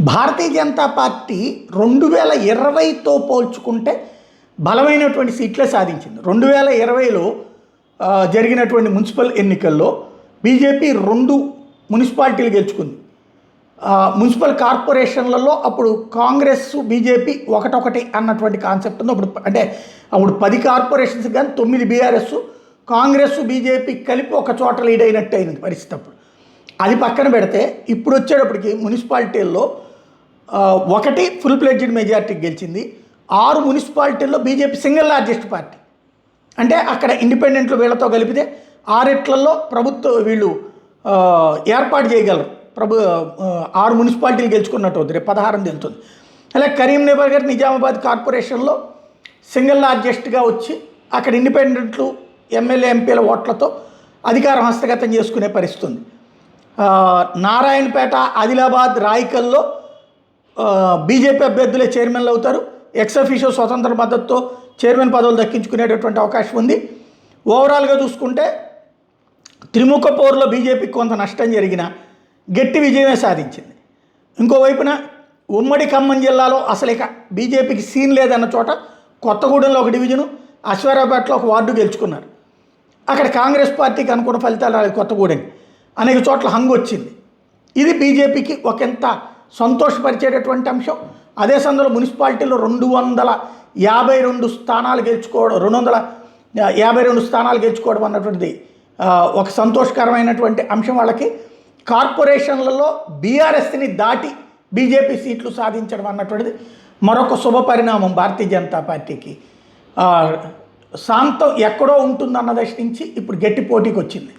Bharatiya Janata party 2020తో పోల్చుకుంటే బలమైనటువంటి సీట్లే సాధించింది. 2020లో జరిగినటువంటి మున్సిపల్ ఎన్నికల్లో బీజేపీ 2 మున్సిపాలిటీలు గెలుచుకుంది. మున్సిపల్ కార్పొరేషన్లలో అప్పుడు కాంగ్రెస్ బీజేపీ ఒకటొకటి అన్నటువంటి కాన్సెప్ట్ ఉంది. అప్పుడు 10 కార్పొరేషన్స్ కానీ 9 బీఆర్ఎస్, కాంగ్రెస్ బీజేపీ కలిపి ఒక చోట లీడ్ అయినట్టు అయింది పరిస్థితి. అప్పుడు అది పక్కన పెడితే ఇప్పుడు వచ్చేటప్పటికి మున్సిపాలిటీల్లో 1 ఫుల్ ప్లెడ్జ్డ్ మెజారిటీకి గెలిచింది. 6 మున్సిపాలిటీల్లో బీజేపీ సింగిల్ లార్జెస్ట్ పార్టీ. అంటే అక్కడ ఇండిపెండెంట్లు వీళ్ళతో కలిపితే 6 ప్రభుత్వ వీళ్ళు ఏర్పాటు చేయగలరు. 6 మున్సిపాలిటీలు గెలుచుకున్నట్టు అవుతుంది. రేపు 16 తెలుస్తుంది. అలాగే కరీంనగర్ నిజామాబాద్ కార్పొరేషన్లో సింగిల్ లార్జెస్ట్గా వచ్చి అక్కడ ఇండిపెండెంట్లు ఎమ్మెల్యే ఎంపీల ఓట్లతో అధికారం హస్తగతం చేసుకునే పరిస్థితి ఉంది. నారాయణపేట, ఆదిలాబాద్, రాయకల్లో బీజేపీ అభ్యర్థులే చైర్మన్లు అవుతారు. ఎక్స్-అఫీషియో స్వతంత్ర మద్దతుతో చైర్మన్ పదవులు దక్కించుకునేటటువంటి అవకాశం ఉంది. ఓవరాల్గా చూసుకుంటే త్రిముఖ పోరులో బీజేపీకి కొంత నష్టం జరిగిన గట్టి విజయమే సాధించింది. ఇంకోవైపున ఉమ్మడి ఖమ్మం జిల్లాలో అసలు ఇక బీజేపీకి సీన్ లేదన్న చోట కొత్తగూడెంలో 1 డివిజను, అశ్వారావుపేటలో 1 వార్డు గెలుచుకున్నారు. అక్కడ కాంగ్రెస్ పార్టీకి అనుకున్న ఫలితాలు రాలేదు. కొత్తగూడెం అనేక చోట్ల హంగు వచ్చింది. ఇది బీజేపీకి ఒకంత సంతోషపరిచేటటువంటి అంశం. అదే సందర్భంలో మున్సిపాలిటీలో 252 స్థానాలు గెలుచుకోవడం, 252 స్థానాలు గెలుచుకోవడం అన్నటువంటిది ఒక సంతోషకరమైనటువంటి అంశం. వాళ్ళకి కార్పొరేషన్లలో బీఆర్ఎస్ని దాటి బీజేపీ సీట్లు సాధించడం అన్నటువంటిది మరొక శుభ పరిణామం భారతీయ జనతా పార్టీకి. శాంతం ఎక్కడో ఉంటుందన్న దశ నుంచి ఇప్పుడు గట్టి పోటీకి వచ్చింది.